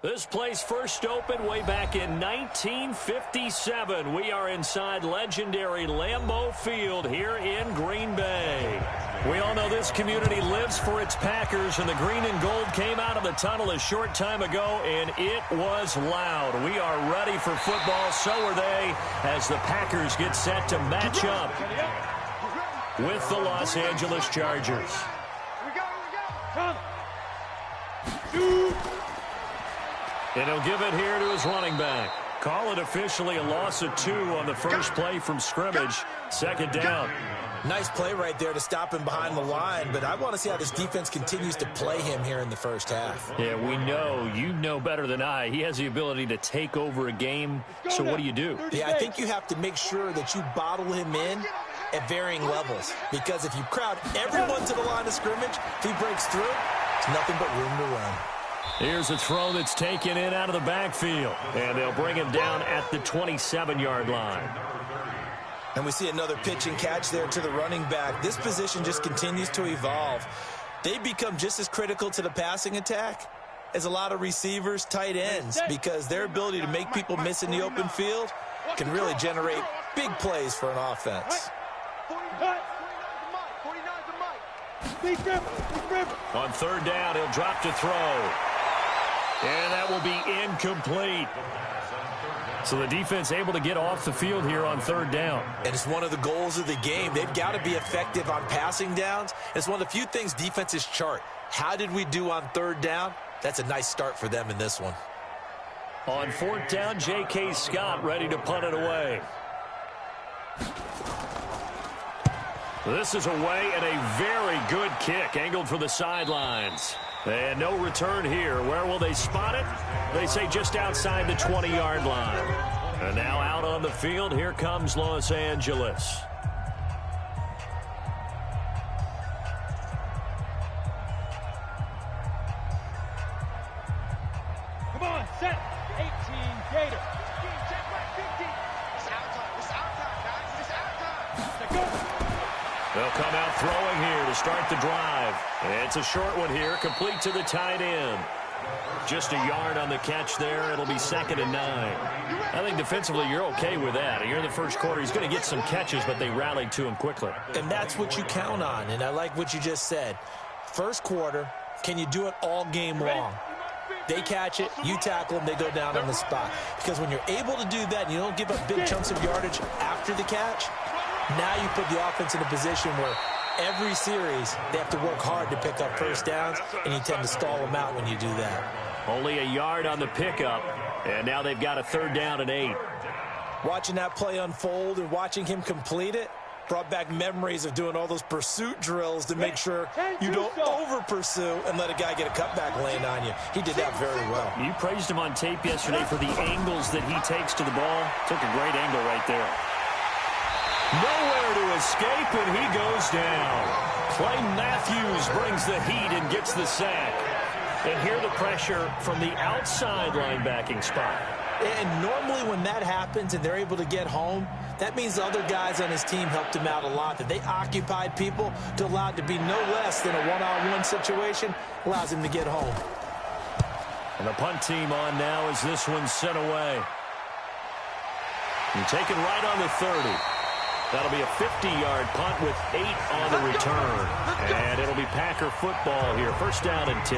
This place first opened way back in 1957. We are inside legendary Lambeau Field here in Green Bay. We all know this community lives for its Packers, and the green and gold came out of the tunnel a short time ago, and it was loud. We are ready for football, so are they, as the Packers get set to match up with the Los Angeles Chargers. And he'll give it here to his running back. Call it officially a loss of 2 on the first play from scrimmage. Second down. Nice play right there to stop him behind the line, but I want to see how this defense continues to play him here in the first half. Yeah, we know. You know better than I. He has the ability to take over a game, so what do? Yeah, I think you have to make sure that you bottle him in at varying levels, because if you crowd everyone to the line of scrimmage, if he breaks through, it's nothing but room to run. Here's a throw that's taken in out of the backfield, and they'll bring him down at the 27-yard line. And we see another pitch and catch there to the running back. This position just continues to evolve. They become just as critical to the passing attack as a lot of receivers, tight ends, because their ability to make people miss in the open field can really generate big plays for an offense. On third down, he'll drop to throw. And that will be incomplete. So the defense able to get off the field here on third down. And it's one of the goals of the game. They've got to be effective on passing downs. It's one of the few things defenses chart. How did we do on third down? That's a nice start for them in this one. On fourth down, J.K. Scott ready to punt it away. This is away and a very good kick angled for the sidelines. And no return here. Where will they spot it? They say just outside the 20-yard line. And now out on the field, here comes Los Angeles. Come on, set. 18, Gator. Check back, 15. It's outtime, guys. It's outtime. Go. They'll come out throwing here to start the drive. It's a short one here, complete to the tight end. Just a yard on the catch there. It'll be 2nd and 9. I think defensively you're okay with that. Here in the first quarter, he's going to get some catches, but they rallied to him quickly. And that's what you count on, and I like what you just said. First quarter, can you do it all game long? They catch it, you tackle them, they go down on the spot. Because when you're able to do that and you don't give up big chunks of yardage after the catch, now you put the offense in a position where every series they have to work hard to pick up first downs, and you tend to stall them out when you do that. Only a yard on the pickup, and now they've got a 3rd down and 8. Watching that play unfold and watching him complete it brought back memories of doing all those pursuit drills to make sure you don't over-pursue and let a guy get a cutback lane on you. He did that very well. You praised him on tape yesterday for the angles that he takes to the ball. Took a great angle right there. Nowhere to escape, and he goes down. Clay Matthews brings the heat and gets the sack. And here the pressure from the outside linebacking spot. And normally when that happens and they're able to get home, that means the other guys on his team helped him out a lot. That they occupied people to allow it to be no less than a one-on-one situation allows him to get home. And the punt team on now as this one's sent away. And taken right on the 30. That'll be a 50-yard punt with 8 on the return. And it'll be Packer football here. 1st down and 10.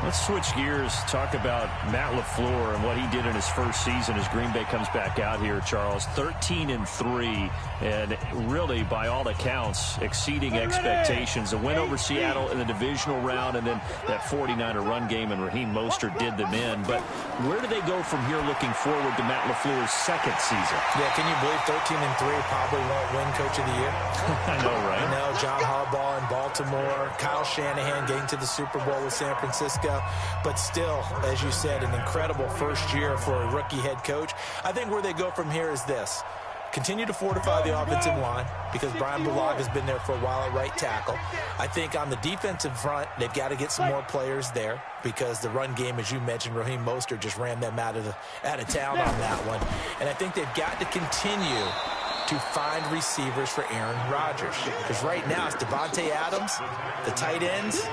Let's switch gears, talk about Matt LaFleur and what he did in his first season as Green Bay comes back out here, Charles. 13-3, and really, by all accounts, exceeding expectations. A win over Seattle in the divisional round, and then that 49er run game, and Raheem Mostert did them in. But where do they go from here looking forward to Matt LaFleur's 2nd season? Yeah, can you believe 13-3 probably won't win Coach of the Year? I know, right? I know, John Harbaugh in Baltimore, Kyle Shanahan getting to the Super Bowl with San Francisco. But still, as you said, an incredible first year for a rookie head coach. I think where they go from here is this. Continue to fortify the offensive line because Brian Bulaga has been there for a while at right tackle. I think on the defensive front, they've got to get some more players there because the run game, as you mentioned, Raheem Mostert just ran them out of town on that one. And I think they've got to continue to find receivers for Aaron Rodgers. Because right now it's Devontae Adams, the tight ends,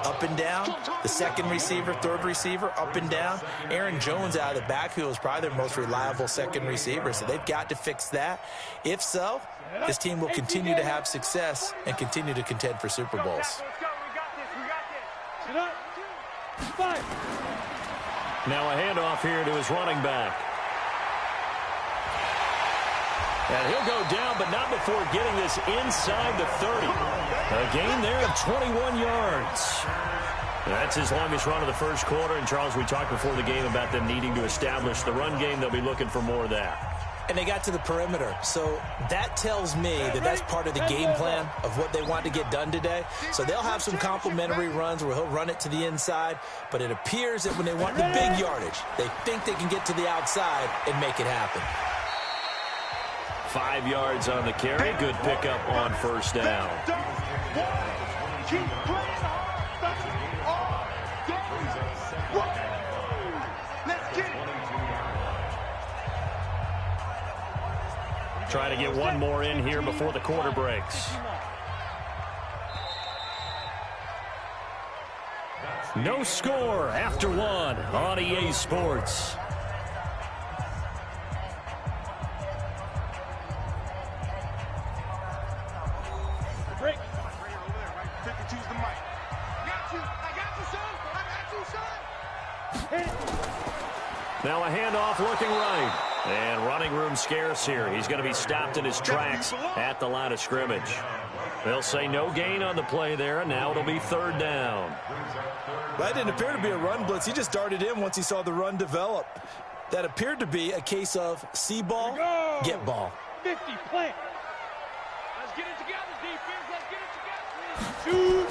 up and down. The second receiver, third receiver, up and down. Aaron Jones out of the backfield is probably their most reliable second receiver, so they've got to fix that. If so, this team will continue to have success and continue to contend for Super Bowls. Now a handoff here to his running back. And he'll go down, but not before getting this inside the 30. A gain there of 21 yards. That's his longest run of the first quarter. And, Charles, we talked before the game about them needing to establish the run game. They'll be looking for more of that. And they got to the perimeter. So that tells me that that's part of the game plan of what they want to get done today. So they'll have some complementary runs where he'll run it to the inside. But it appears that when they want the big yardage, they think they can get to the outside and make it happen. 5 yards on the carry. Good pickup on first down. Trying to get one more in here before the quarter breaks. No score after one on EA Sports. Break. Choose the mic. Got you. I got you, son. I got you, son. Now a handoff looking right. And running room scarce here. He's going to be stopped in his tracks at the line of scrimmage. They'll say no gain on the play there, and now it'll be third down. That didn't appear to be a run blitz. He just darted in once he saw the run develop. That appeared to be a case of see ball, get ball. 50, play. Let's get it together, defense. Let's get it together. Shoot.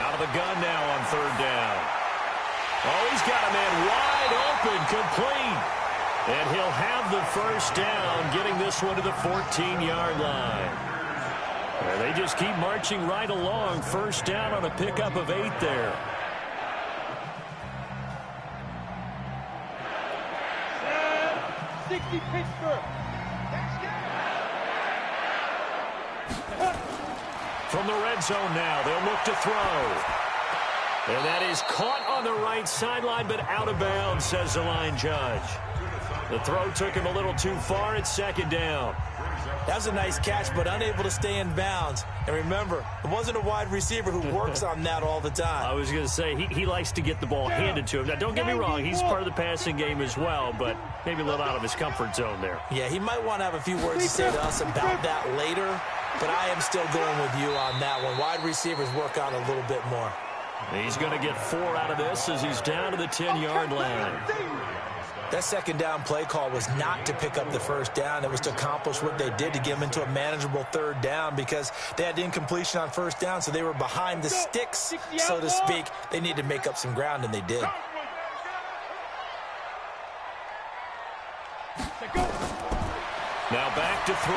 Out of the gun now on third down. Oh, he's got a man wide open, complete. And he'll have the first down, getting this one to the 14-yard line. And they just keep marching right along. First down on a pickup of 8 there. Set. 60 Pittsburgh. From the red zone now, they'll look to throw. And that is caught on the right sideline, but out of bounds, says the line judge. The throw took him a little too far. It's second down. That was a nice catch, but unable to stay in bounds. And remember, it wasn't a wide receiver who works on that all the time. I was going to say, he likes to get the ball handed to him. Now, don't get me wrong. He's part of the passing game as well, but maybe a little out of his comfort zone there. Yeah, he might want to have a few words to say to us about that later, but I am still going with you on that one. Wide receivers work on a little bit more. He's going to get 4 out of this as he's down to the 10-yard line. That second down play call was not to pick up the first down. It was to accomplish what they did to get them into a manageable third down because they had incompletion on first down, so they were behind the sticks, so to speak. They needed to make up some ground, and they did. Now back to throw.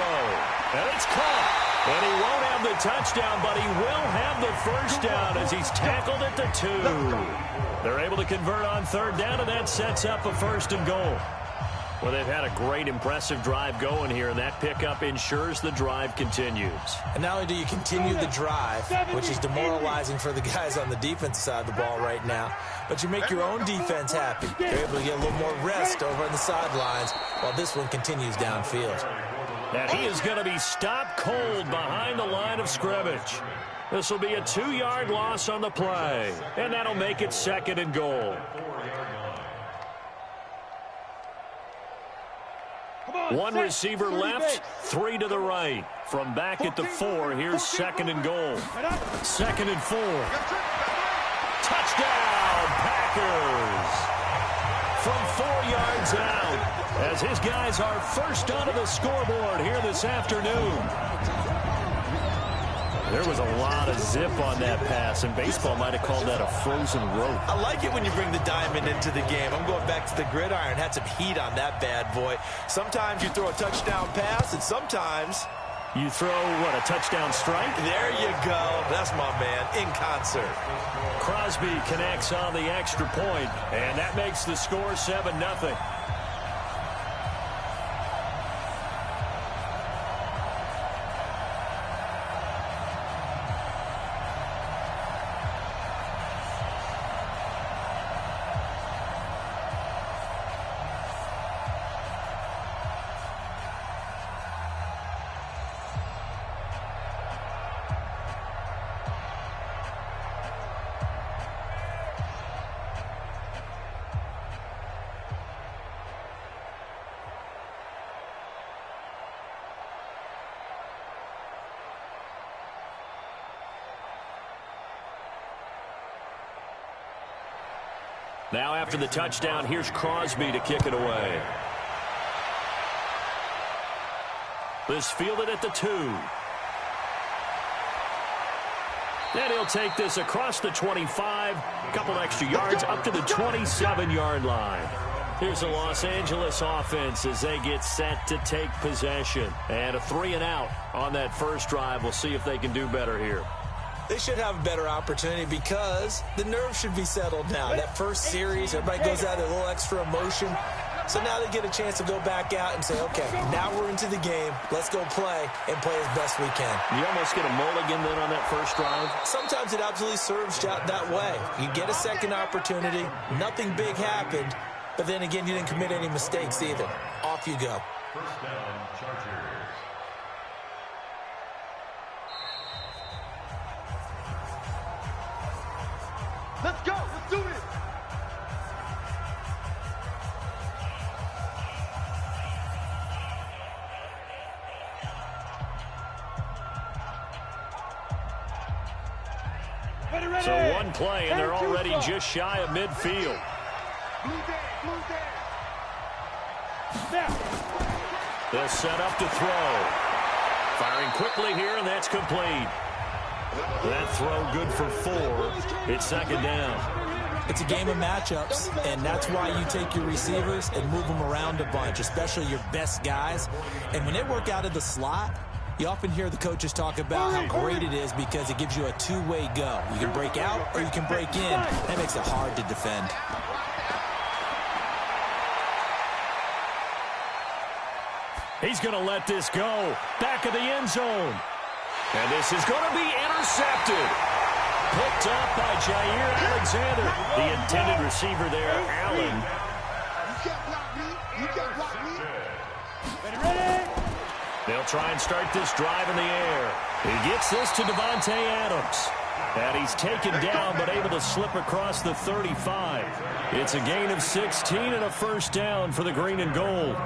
And it's caught. And he won't have the touchdown, but he will have the first down as he's tackled at the 2. They're able to convert on third down, and that sets up a first and goal. Well, they've had a great, impressive drive going here, and that pickup ensures the drive continues. And not only do you continue the drive, which is demoralizing for the guys on the defensive side of the ball right now, but you make your own defense happy. They're able to get a little more rest over on the sidelines while this one continues downfield. And he is going to be stopped cold behind the line of scrimmage. This will be a 2-yard loss on the play, and that'll make it second and goal. One receiver left, 3 to the right. From back at the 4, here's second and goal. Second and 4. Touchdown, Packers! From 4 yards out, as his guys are first onto the scoreboard here this afternoon. There was a lot of zip on that pass, and baseball might have called that a frozen rope. I like it when you bring the diamond into the game. I'm going back to the gridiron. Had some heat on that bad boy. Sometimes you throw a touchdown pass, and sometimes you throw, what, a touchdown strike? There you go. That's my man, in concert. Crosby connects on the extra point, and that makes the score 7-0. Now after the touchdown, here's Crosby to kick it away. This fielded at the 2. And he'll take this across the 25, a couple extra yards up to the 27-yard line. Here's the Los Angeles offense as they get set to take possession. And a 3-and-out on that first drive. We'll see if they can do better here. They should have a better opportunity because the nerves should be settled now. That first series, everybody goes out with a little extra emotion. So now they get a chance to go back out and say, okay, now we're into the game. Let's go play and play as best we can. You almost get a mulligan then on that first drive? Sometimes it absolutely serves out that way. You get a second opportunity. Nothing big happened. But then again, you didn't commit any mistakes either. Off you go. First down, Chargers. Let's go. Let's do it. Ready. So one play, and they're already just shy of midfield. Blue day. They'll set up to throw. Firing quickly here, and that's complete. That throw good for 4. It's second down. It's a game of matchups, and that's why you take your receivers and move them around a bunch, especially your best guys. And when they work out of the slot, you often hear the coaches talk about how great it is because it gives you a two-way go. You can break out or you can break in. That makes it hard to defend. He's going to let this go. Back of the end zone. And this is going to be intercepted. Picked up by Jair Alexander. The intended receiver there, Allen. You can't block me. You can't block me. Ready. They'll try and start this drive in the air. He gets this to Devontae Adams. And he's taken down but able to slip across the 35. It's a gain of 16 and a first down for the green and gold.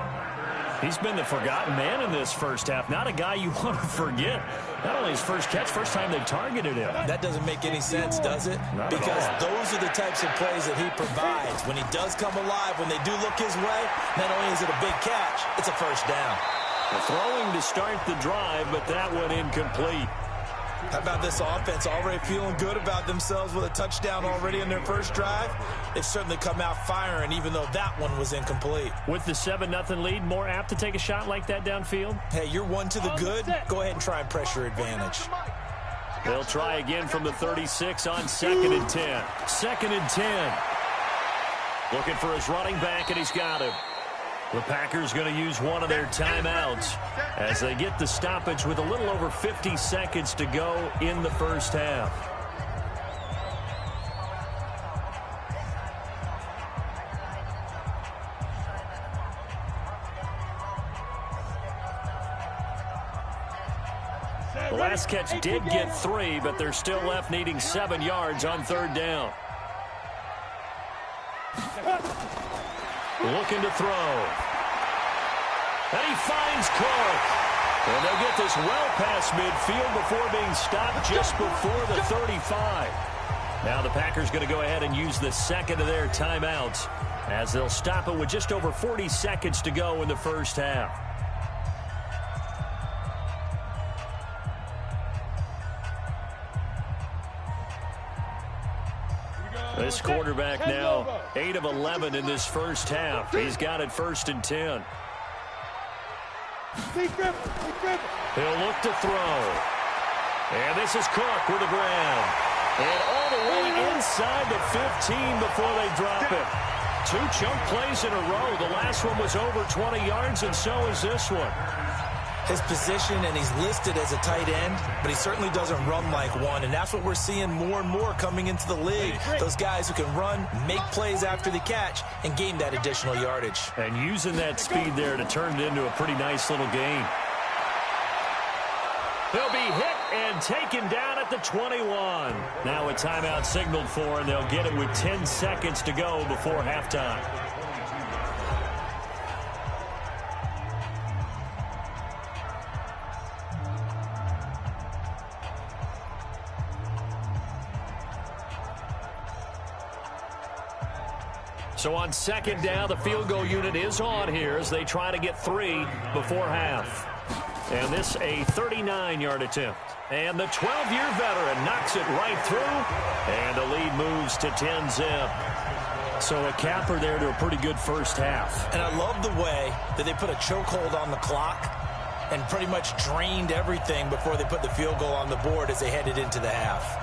He's been the forgotten man in this first half. Not a guy you want to forget. Not only his first catch, first time they targeted him. That doesn't make any sense, does it? Because those are the types of plays that he provides. When he does come alive, when they do look his way, not only is it a big catch, it's a first down. Throwing to start the drive, but that one incomplete. How about this offense already feeling good about themselves with a touchdown already in their first drive? They've certainly come out firing, even though that one was incomplete. With the 7-0 lead, more apt to take a shot like that downfield? Hey, you're one to the good. Go ahead and try and pressure advantage. They'll try again from the 36 on 2nd and 10. 2nd and 10. Looking for his running back, and he's got him. The Packers going to use one of their timeouts as they get the stoppage with a little over 50 seconds to go in the first half. The last catch did get 3, but they're still left needing 7 yards on 3rd down. Looking to throw. And he finds Cook. And they'll get this well past midfield before being stopped just before the 35. Now the Packers going to go ahead and use the second of their timeouts as they'll stop it with just over 40 seconds to go in the first half. This quarterback now 8 of 11 in this first half. He's got it 1st and 10. He'll look to throw. And this is Cook with a grab. And all the way inside the 15 before they drop it. 2 chunk plays in a row. The last one was over 20 yards, and so is this one. His position, and he's listed as a tight end, but he certainly doesn't run like one, and that's what we're seeing more and more coming into the league. Those guys who can run, make plays after the catch, and gain that additional yardage. And using that speed there to turn it into a pretty nice little gain. They'll be hit and taken down at the 21. Now a timeout signaled for, and they'll get it with 10 seconds to go before halftime. So on second down, the field goal unit is on here as they try to get 3 before half. And this a 39-yard attempt. And the 12-year veteran knocks it right through. And the lead moves to 10-zip. So a capper there to a pretty good first half. And I love the way that they put a chokehold on the clock and pretty much drained everything before they put the field goal on the board as they headed into the half.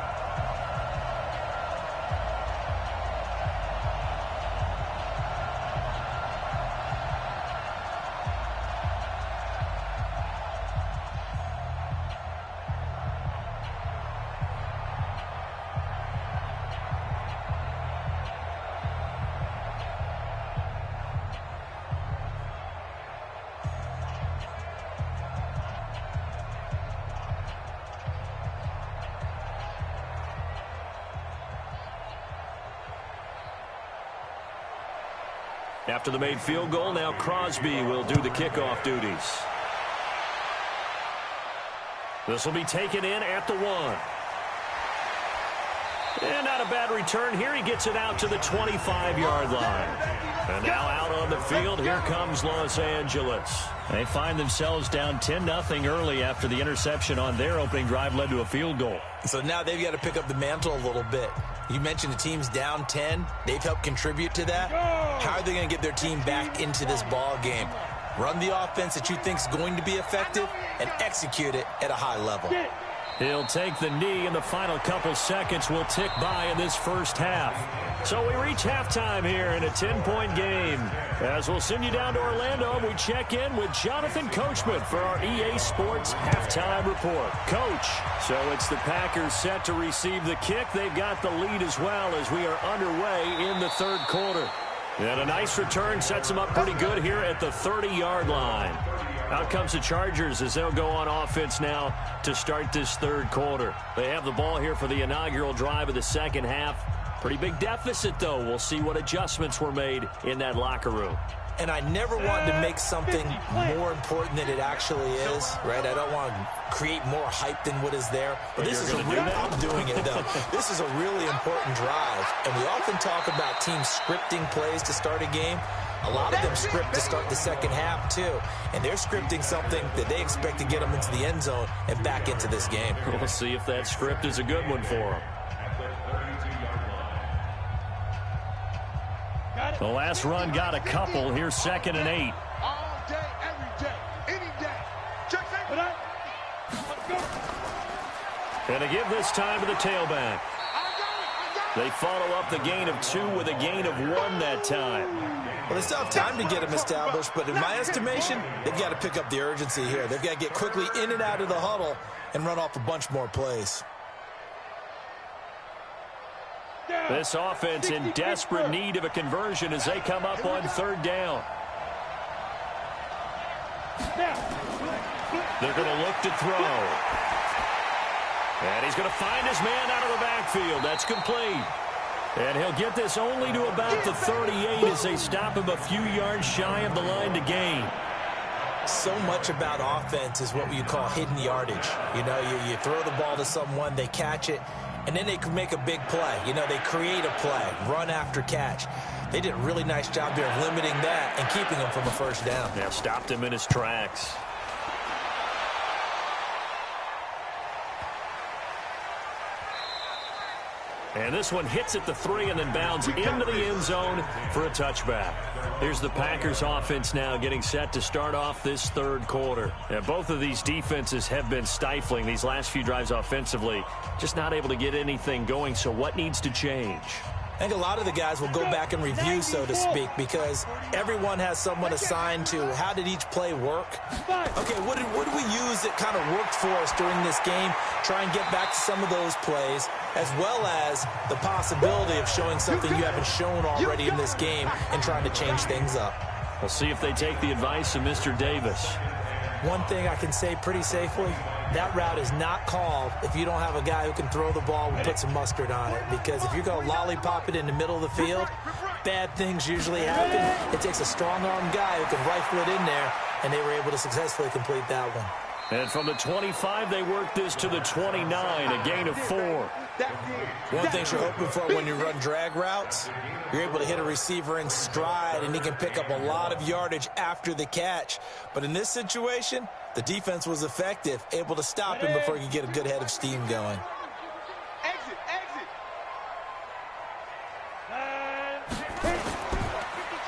After the made field goal, now Crosby will do the kickoff duties. This will be taken in at the 1. And not a bad return here. He gets it out to the 25-yard line. And now out on the field, here comes Los Angeles. They find themselves down 10-0 early after the interception on their opening drive led to a field goal. So now they've got to pick up the mantle a little bit. You mentioned the team's down 10. They've helped contribute to that. How are they going to get their team back into this ball game? Run the offense that you think is going to be effective and execute it at a high level. He'll take the knee, and the final couple seconds will tick by in this first half. So we reach halftime here in a 10-point game. As we'll send you down to Orlando, we check in with Jonathan Coachman for our EA Sports Halftime Report. Coach, so it's the Packers set to receive the kick. They've got the lead as well as we are underway in the third quarter. And a nice return sets them up pretty good here at the 30-yard line. Out comes the Chargers as they'll go on offense now to start this third quarter. They have the ball here for the inaugural drive of the second half. Pretty big deficit, though. We'll see what adjustments were made in that locker room. And I never want to make something more important than it actually is, right? I don't want to create more hype than what is there. But this is a real, I'm doing it, though. This is a really important drive. And we often talk about teams scripting plays to start a game. A lot of them script to start the second half, too. And they're scripting something that they expect to get them into the end zone and back into this game. We'll see if that script is a good one for them. The last run got a couple. Here's 2nd and 8. All day, every day, any day. Check that. Let's go. And to give this time to the tailback. They follow up the gain of 2 with a gain of 1 that time. Well, they still have time to get them established, but in my estimation, they've got to pick up the urgency here. They've got to get quickly in and out of the huddle and run off a bunch more plays. This offense in desperate need of a conversion as they come up on 3rd down. They're going to look to throw. And he's going to find his man out of the backfield. That's complete. And he'll get this only to about the 38 as they stop him a few yards shy of the line to gain. So much about offense is what you call hidden yardage. You know, you throw the ball to someone, they catch it, and then they can make a big play. You know, they create a play, run after catch. They did a really nice job there of limiting that and keeping him from a first down. Yeah, stopped him in his tracks. And this one hits at the 3 and then bounds into the end zone for a touchback. Here's the Packers offense now getting set to start off this third quarter. And both of these defenses have been stifling these last few drives offensively. Just not able to get anything going, so what needs to change? I think a lot of the guys will go back and review, so to speak, because everyone has someone assigned to how did each play work. Okay, what did we use that kind of worked for us during this game? Try and get back to some of those plays, as well as the possibility of showing something you haven't shown already in this game and trying to change things up. We'll see if they take the advice of Mr. Davis. One thing I can say pretty safely, that route is not called if you don't have a guy who can throw the ball and put some mustard on it. Because if you're going to lollipop it in the middle of the field, bad things usually happen. It takes a strong-armed guy who can rifle it in there, and they were able to successfully complete that one. And from the 25, they work this to the 29, a gain of 4. One thing you're hoping for when you run drag routes, you're able to hit a receiver in stride, and he can pick up a lot of yardage after the catch. But in this situation, the defense was effective, able to stop him before he could get a good head of steam going. Exit, exit.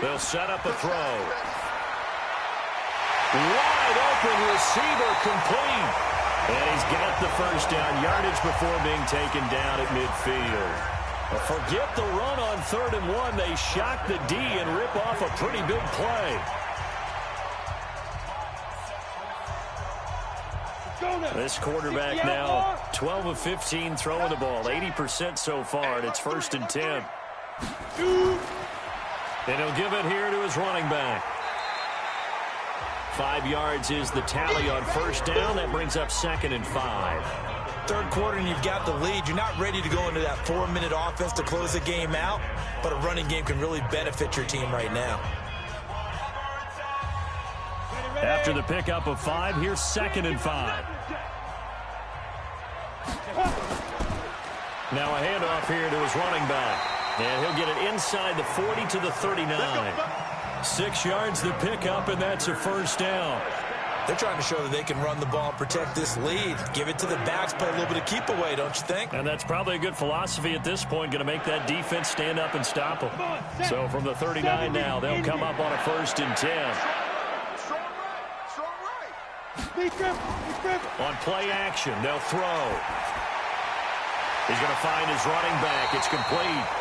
They'll set up a throw. Wide open receiver complete. And he's got the first down yardage before being taken down at midfield. Forget the run on 3rd and 1. They shock the D and rip off a pretty big play. This quarterback now 12 of 15 throwing the ball, 80% so far, and it's 1st and 10. And he'll give it here to his running back. 5 yards is the tally on 1st down. That brings up 2nd and 5. 3rd quarter and you've got the lead. You're not ready to go into that 4-minute offense to close the game out, but a running game can really benefit your team right now. After the pickup of 5, here's 2nd and 5. Now a handoff here to his running back. And he'll get it inside the 40 to the 39. 6 yards the pickup, and that's a 1st down. They're trying to show that they can run the ball and protect this lead. Give it to the backs, play a little bit of keep away, don't you think? And that's probably a good philosophy at this point, going to make that defense stand up and stop them. So from the 39 now, they'll come up on a 1st and 10. On play action, they'll throw. He's going to find his running back. It's complete.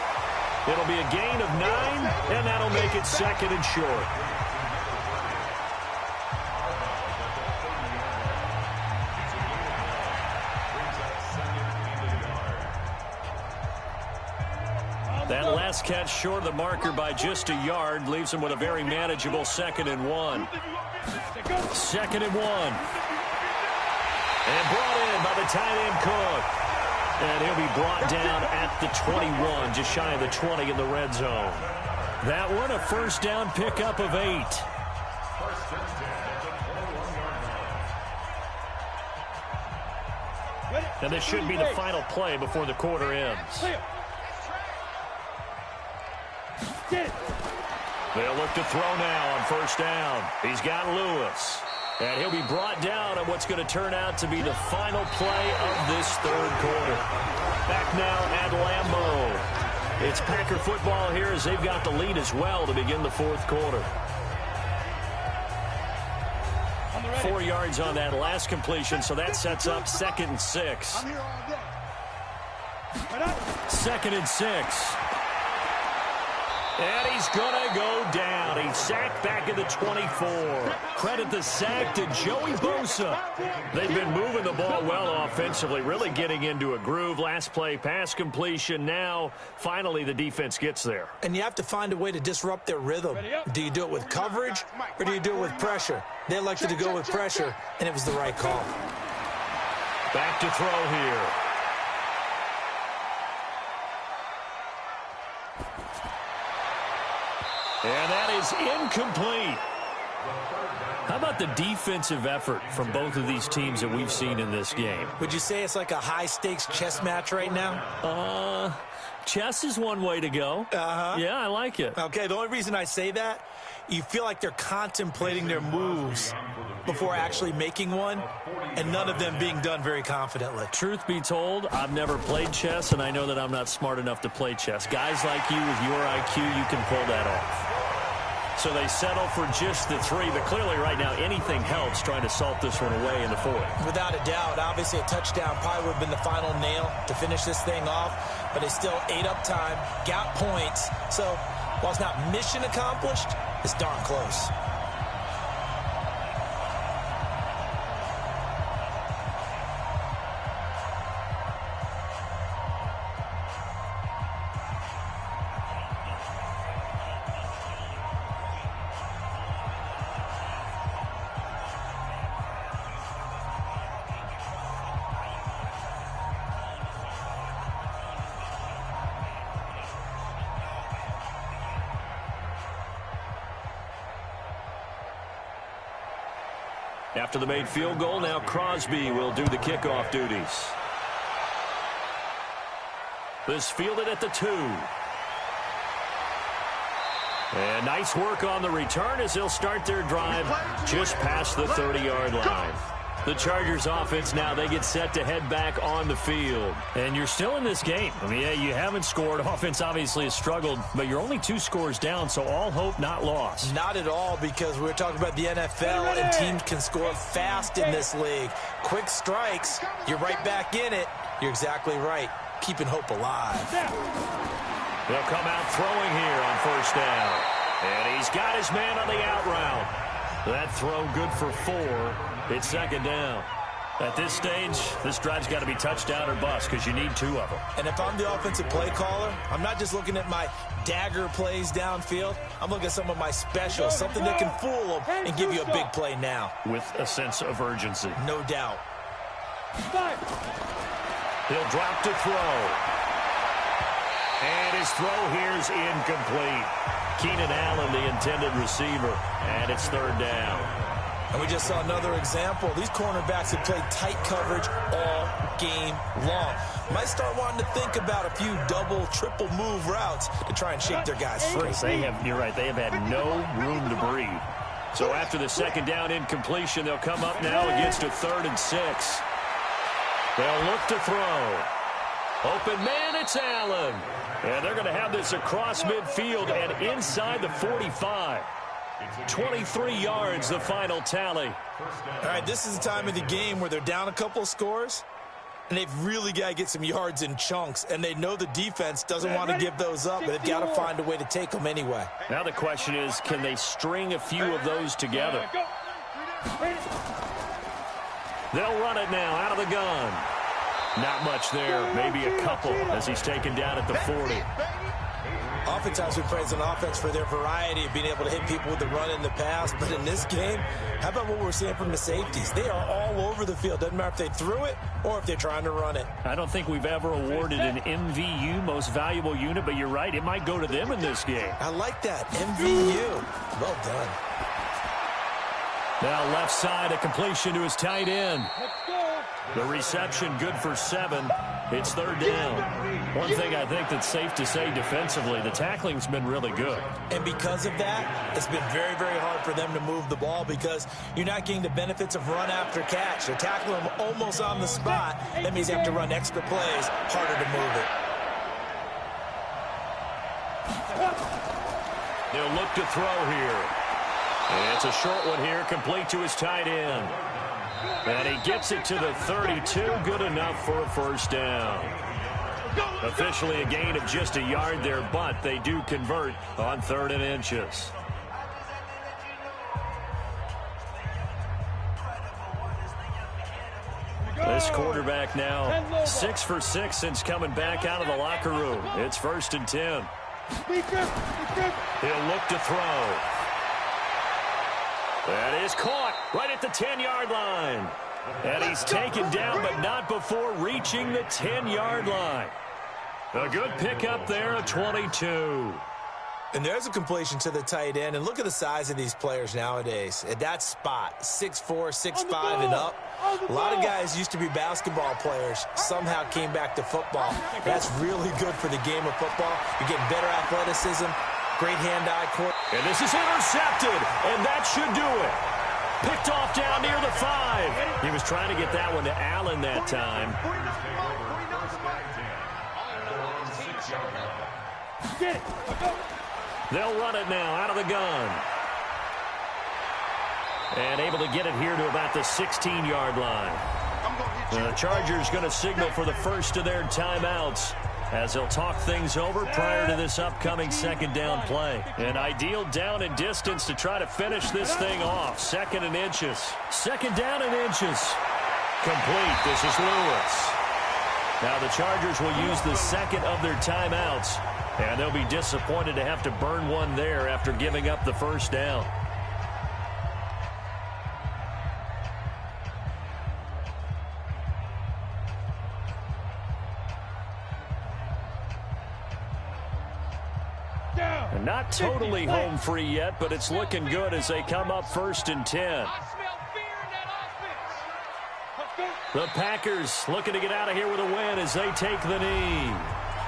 It'll be a gain of 9, and that'll make it 2nd and short. That last catch short of the marker by just a yard leaves him with a very manageable 2nd and 1. 2nd and 1. And brought in by the tight end Cook. And he'll be brought down at the 21, just shy of the 20 in the red zone. That one, a 1st down pickup of 8. And this should be the final play before the quarter ends. They'll look to throw now on 1st down. He's got Lewis. And he'll be brought down at what's going to turn out to be the final play of this 3rd quarter. Back now at Lambeau. It's Packer football here as they've got the lead as well to begin the 4th quarter. 4 yards on that last completion, so that sets up 2nd and 6. 2nd and 6. And he's going to go down. He's sacked back at the 24. Credit the sack to Joey Bosa. They've been moving the ball well offensively, really getting into a groove. Last play, pass completion. Now, finally, the defense gets there. And you have to find a way to disrupt their rhythm. Do you do it with coverage, or do you do it with pressure? They elected to go with pressure, and it was the right call. Back to throw here. And that is incomplete. How about the defensive effort from both of these teams that we've seen in this game? Would you say it's like a high-stakes chess match right now? Chess is one way to go. Yeah, I like it. Okay, the only reason I say that, you feel like they're contemplating their moves before actually making one, and none of them being done very confidently. Truth be told, I've never played chess, and I know that I'm not smart enough to play chess. Guys like you with your IQ, you can pull that off. So they settle for just the 3, but clearly right now anything helps trying to salt this one away in the 4th. Without a doubt, obviously a touchdown probably would have been the final nail to finish this thing off, but they still ate up time, got points. So while it's not mission accomplished, it's darn close. After the made field goal, now Crosby will do the kickoff duties. This fielded at the 2. And nice work on the return as they'll start their drive just past the 30-yard line. The Chargers offense now, they get set to head back on the field. And you're still in this game. I mean, yeah, you haven't scored. Offense obviously has struggled, but you're only 2 scores down, so all hope not lost. Not at all, because we're talking about the NFL, and teams can score fast in this league. Quick strikes, you're right back in it. You're exactly right. Keeping hope alive. They'll come out throwing here on first down. And he's got his man on the out route. That throw good for 4. It's second down. At this stage, this drive's got to be touchdown or bust because you need 2 of them. And if I'm the offensive play caller, I'm not just looking at my dagger plays downfield. I'm looking at some of my specials, something that can fool them and give you a big play now. With a sense of urgency. No doubt. He'll drop to throw. And his throw here is incomplete. Keenan Allen, the intended receiver. And it's third down. And we just saw another example. These cornerbacks have played tight coverage all game long. Might start wanting to think about a few double, triple move routes to try and shake their guys free. You're right, they have had no room to breathe. So after the second down incompletion, they'll come up now against a 3rd and 6. They'll look to throw. Open man, it's Allen. And they're going to have this across midfield and inside the 45. 23 yards, the final tally. All right, this is the time of the game where they're down a couple of scores, and they've really got to get some yards in chunks, and they know the defense doesn't want to give those up, but they've got to find a way to take them anyway. Now the question is, can they string a few of those together? They'll run it now out of the gun. Not much there, maybe a couple as he's taken down at the 40. Oftentimes we praise an offense for their variety of being able to hit people with the run in the pass, but in this game, how about what we're seeing from the safeties? They are all over the field. Doesn't matter if they threw it or if they're trying to run it. I don't think we've ever awarded an MVU, most valuable unit, but you're right, it might go to them in this game. I like that, MVU. Well done. Now left side, a completion to his tight end. The reception good for 7. It's third down. One thing I think that's safe to say defensively, the tackling's been really good. And because of that, it's been very, very hard for them to move the ball because you're not getting the benefits of run after catch. They're tackling them almost on the spot. That means you have to run extra plays, harder to move it. They'll look to throw here. And it's a short one here, complete to his tight end. And he gets it to the 32, good enough for a first down. Officially a gain of just a yard there, but they do convert on 3rd and inches. This quarterback now 6 for 6 since coming back out of the locker room. It's 1st and 10. He'll look to throw. That is caught right at the 10-yard line. And he's taken down, but not before reaching the 10-yard line. A good pickup there, a 22. And there's a completion to the tight end. And look at the size of these players nowadays. At that spot, 6'4", 6'5", and up. A lot of guys used to be basketball players. Somehow came back to football. That's really good for the game of football. You're getting better athleticism, great hand-eye court. And this is intercepted, and that should do it. Picked off down near the 5. He was trying to get that one to Allen that time. They'll run it now out of the gun. And able to get it here to about the 16-yard line. The Chargers going to signal for the first of their timeouts as they'll talk things over prior to this upcoming second down play. An ideal down and distance to try to finish this thing off. 2nd and inches. 2nd down and inches. Complete. This is Lewis. Now the Chargers will use the second of their timeouts, and they'll be disappointed to have to burn one there after giving up the first down. And not totally home free yet, but it's looking good as they come up 1st and 10. The Packers looking to get out of here with a win as they take the knee.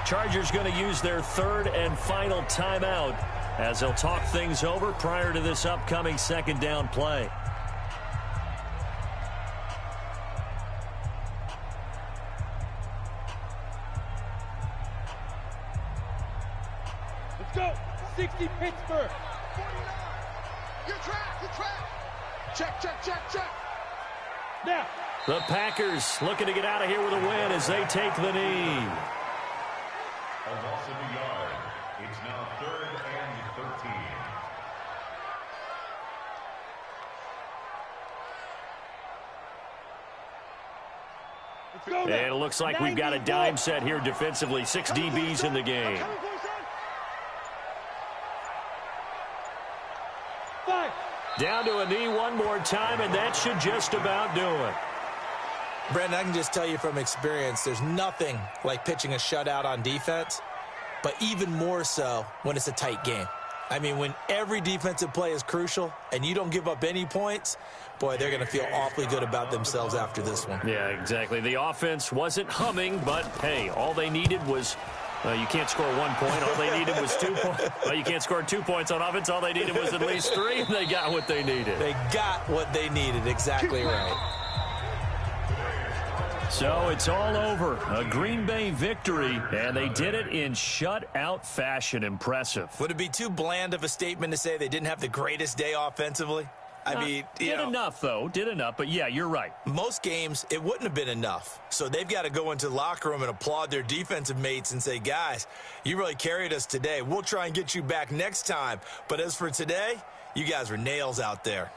Chargers going to use their third and final timeout as they'll talk things over prior to this upcoming second down play. Let's go. 60 Pittsburgh. 49. You're trapped. You're trapped. Check, check, check, check. Now. The Packers looking to get out of here with a win as they take the knee. A loss of a yard. It's now 3rd and 13. Let's go And now. it looks like we've got a dime set here defensively. 6 DBs in the game. Down to a knee one more time, and that should just about do it. Brandon, I can just tell you from experience, there's nothing like pitching a shutout on defense, but even more so when it's a tight game. I mean, when every defensive play is crucial and you don't give up any points, boy, they're going to feel awfully good about themselves after this one. Yeah, exactly. The offense wasn't humming, but, hey, all they needed was you can't score 1 point. All they needed was 2 points. Well, you can't score 2 points on offense. All they needed was at least 3, and they got what they needed. They got what they needed. Exactly right. So it's all over. A Green Bay victory, and they did it in shutout fashion. Impressive. Would it be too bland of a statement to say they didn't have the greatest day offensively? I mean, did enough, though. Did enough, but yeah, you're right. Most games, it wouldn't have been enough. So they've got to go into the locker room and applaud their defensive mates and say, guys, you really carried us today. We'll try and get you back next time. But as for today, you guys were nails out there.